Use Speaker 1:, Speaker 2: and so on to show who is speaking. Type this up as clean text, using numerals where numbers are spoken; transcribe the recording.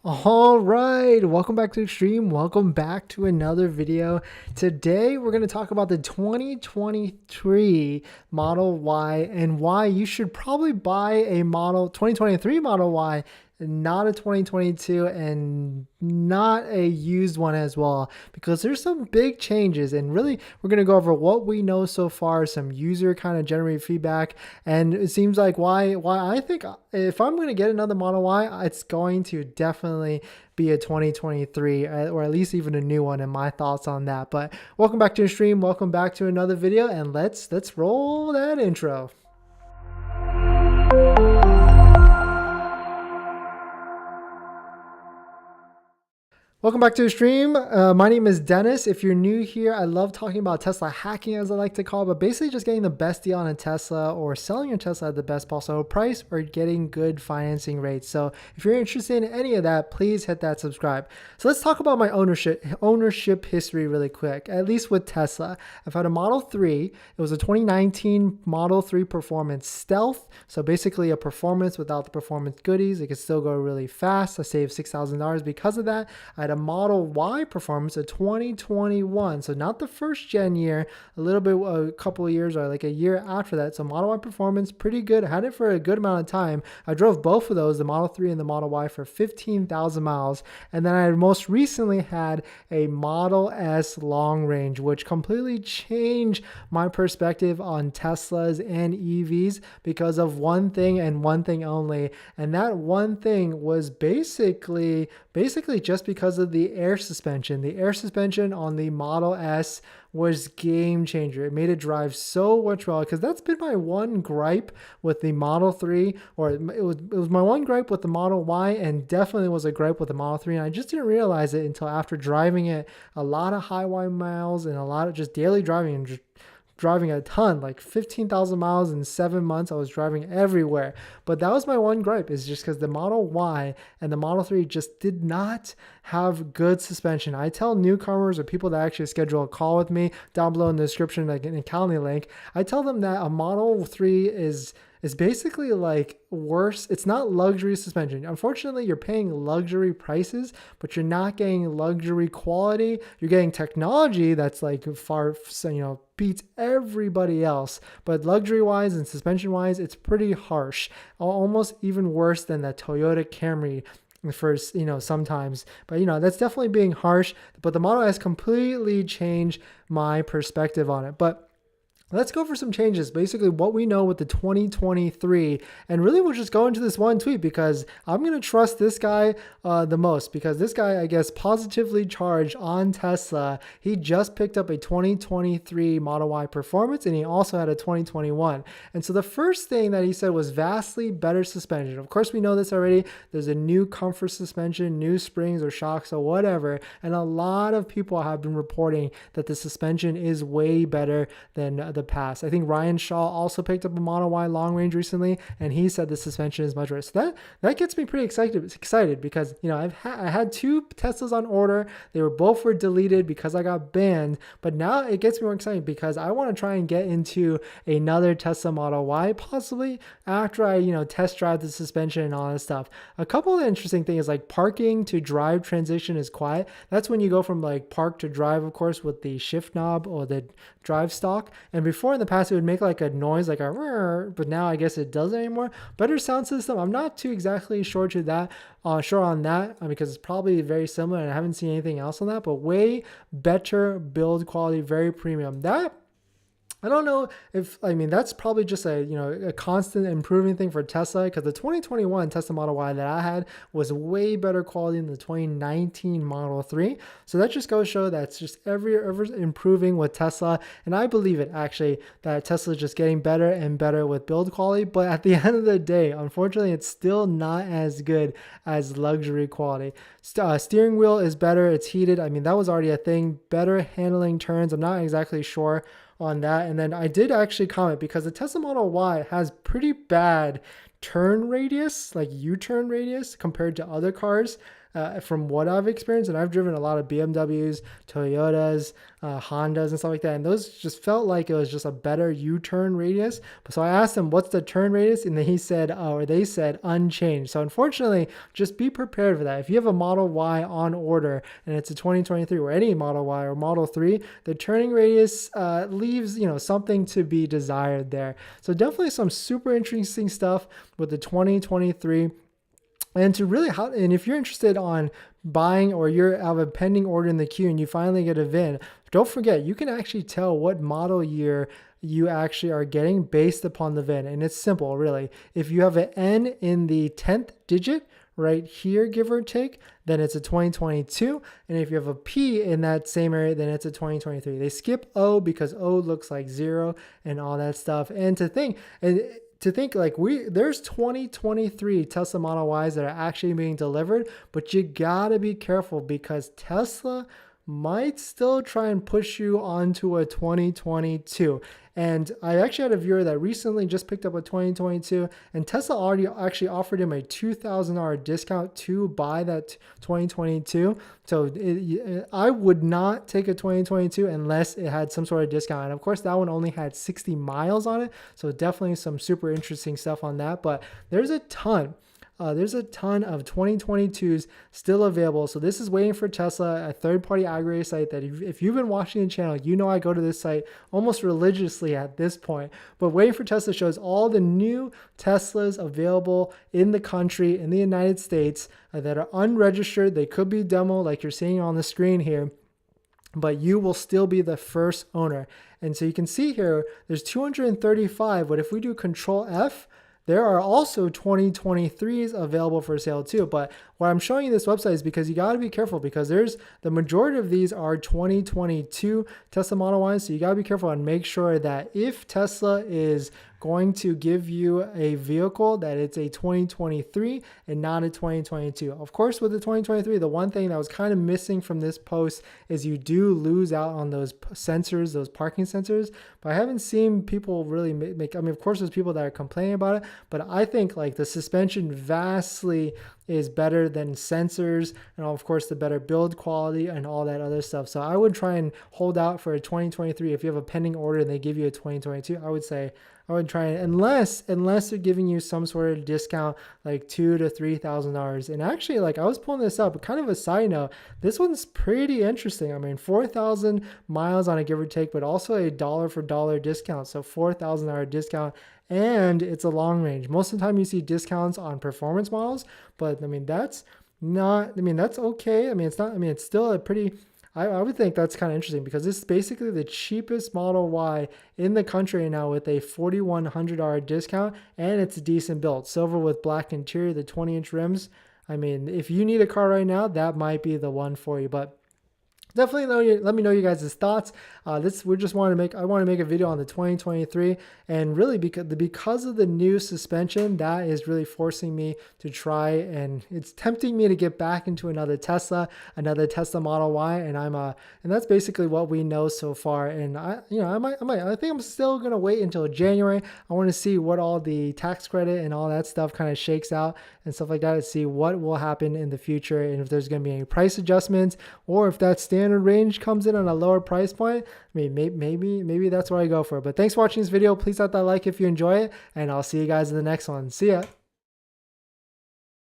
Speaker 1: All right, welcome back to Extreme. Welcome back to another video. Today we're going to talk about the 2023 Model Y and why you should probably buy a 2023 Model Y, not a 2022 and not a used one as well, because there's some big changes. And really, we're going to go over what we know so far, some user kind of generated feedback, and it seems like why I think if I'm going to get another Model Y, it's going to definitely be a 2023 or at least even a new one, and my thoughts on that. But welcome back to the stream, welcome back to another video, and let's roll that intro. Welcome back to the stream. My name is Dennis. If you're new here, I love talking about Tesla hacking, as I like to call it, but basically just getting the best deal on a Tesla or selling your Tesla at the best possible price or getting good financing rates. So if you're interested in any of that, please hit that subscribe. So let's talk about my ownership history really quick, at least with Tesla. I've had a Model 3. It was a 2019 Model 3 Performance Stealth. So basically a performance without the performance goodies. It could still go really fast. I saved $6,000 because of that. I had a Model Y Performance, a 2021, so not the first gen year, a couple of years or like a year after that. So Model Y Performance, pretty good. I had it for a good amount of time. I drove both of those, the Model 3 and the Model Y, for 15,000 miles. And then I most recently had a Model S long range, which completely changed my perspective on Teslas and EVs because of one thing and one thing only. And that one thing was basically just because of the air suspension. The air suspension on the Model S was game changer. It made it drive so much well, because that's been my one gripe with the Model 3, or it was my one gripe with the Model Y, and definitely was a gripe with the Model 3, and I just didn't realize it until after driving it a lot of highway miles and a lot of just daily driving and just driving a ton, like 15,000 miles in 7 months. I was driving everywhere. But that was my one gripe, is just because the Model Y and the Model 3 just did not have good suspension. I tell newcomers or people that actually schedule a call with me down below in the description, like in a calendar link, I tell them that a Model 3 is basically like worse. It's not luxury suspension. Unfortunately, you're paying luxury prices, but you're not getting luxury quality. You're getting technology that's like far, beats everybody else. But luxury wise and suspension wise, it's pretty harsh. Almost even worse than the Toyota Camry first, sometimes. But that's definitely being harsh. But the Model S completely changed my perspective on it. But let's go for some changes, basically what we know with the 2023, and really we'll just go into this one tweet because I'm going to trust this guy the most, because this guy, I guess, positively charged on Tesla. He just picked up a 2023 Model Y Performance, and he also had a 2021. And so the first thing that he said was vastly better suspension. Of course, we know this already. There's a new comfort suspension, new springs or shocks or whatever, and a lot of people have been reporting that the suspension is way better than the past. I think Ryan Shaw also picked up a Model Y long range recently, and he said the suspension is much better. So that gets me pretty excited because I had two Teslas on order. They both were deleted because I got banned, but now it gets me more excited because I want to try and get into another Tesla Model Y, possibly after I test drive the suspension and all that stuff. A couple of interesting things, like parking to drive transition is quiet. That's when you go from like park to drive, of course, with the shift knob or the drive stalk. And before in the past, it would make like a noise, like a, but now I guess it doesn't anymore. Better sound system. I'm not too exactly sure on that because it's probably very similar, and I haven't seen anything else on that, but way better build quality, very premium. That I don't know if, that's probably just a constant improving thing for Tesla, because the 2021 Tesla Model Y that I had was way better quality than the 2019 Model 3. So that just goes to show that's just ever improving with Tesla. And I believe it, actually, that Tesla is just getting better and better with build quality. But at the end of the day, unfortunately, it's still not as good as luxury quality. Steering wheel is better. It's heated. That was already a thing. Better handling turns. I'm not exactly sure on that. And then I did actually comment, because the Tesla Model Y has pretty bad turn radius, like U-turn radius compared to other cars. From what I've experienced, and I've driven a lot of BMWs, Toyotas, Hondas, and stuff like that, and those just felt like it was just a better U-turn radius. So I asked him, "What's the turn radius?" And then he said, or they said, unchanged. So unfortunately, just be prepared for that. If you have a Model Y on order and it's a 2023, or any Model Y or Model 3, the turning radius leaves something to be desired there. So definitely some super interesting stuff with the 2023. And and if you're interested on buying, or you have a pending order in the queue and you finally get a VIN, don't forget, you can actually tell what model year you actually are getting based upon the VIN. And it's simple, really. If you have an N in the 10th digit right here, give or take, then it's a 2022. And if you have a P in that same area, then it's a 2023. They skip O because O looks like 0 and all that stuff. And to think like there's 2023 Tesla Model Ys that are actually being delivered, but you gotta be careful because Tesla might still try and push you onto a 2022. And I actually had a viewer that recently just picked up a 2022, and Tesla already actually offered him a $2,000 discount to buy that 2022. So I would not take a 2022 unless it had some sort of discount. And of course, that one only had 60 miles on it. So definitely some super interesting stuff on that. But there's a ton. There's a ton of 2022s still available. So this is waiting for Tesla, a third-party aggregator site that if you've been watching the channel, you know I go to this site almost religiously at this point. But waiting for Tesla shows all the new Teslas available in the country, in the United States, that are unregistered. They could be demo like you're seeing on the screen here, but you will still be the first owner. And so you can see here, there's 235, but if we do Control F, there are also 2023s available for sale too. But why I'm showing you this website is because you got to be careful, because the majority of these are 2022 Tesla Model Ys. So you got to be careful and make sure that if Tesla is going to give you a vehicle, that it's a 2023 and not a 2022. Of course, with the 2023, the one thing that was kind of missing from this post is you do lose out on those sensors, those parking sensors. But I haven't seen people really make, I mean, of course, there's people that are complaining about it, but I think like the suspension vastly is better than sensors, and of course the better build quality and all that other stuff. So I would try and hold out for a 2023. If you have a pending order and they give you a 2022, I would say I would try it, unless they're giving you some sort of discount, like $2,000 to $3,000. And actually, like I was pulling this up, kind of a side note, this one's pretty interesting. I mean, 4,000 miles on a give or take, but also a dollar for dollar discount. So $4,000 discount, and it's a long range. Most of the time you see discounts on performance models, but I mean, that's okay. I mean, it's still a pretty, I would think that's kind of interesting, because this is basically the cheapest Model Y in the country now with a $4,100 discount, and it's a decent build. Silver with black interior, the 20-inch rims. I mean, if you need a car right now, that might be the one for you. But definitely let me know you guys' thoughts. I want to make a video on the 2023, and really because of the new suspension, that is really forcing me to try, and it's tempting me to get back into another Tesla Model Y, and that's basically what we know so far. And I think I'm still gonna wait until January. I want to see what all the tax credit and all that stuff kind of shakes out and stuff like that, to see what will happen in the future, and if there's going to be any price adjustments, or if that standard range comes in on a lower price point. I mean, maybe that's what I go for. But thanks for watching this video. Please hit that like if you enjoy it, and I'll see you guys in the next one. See ya.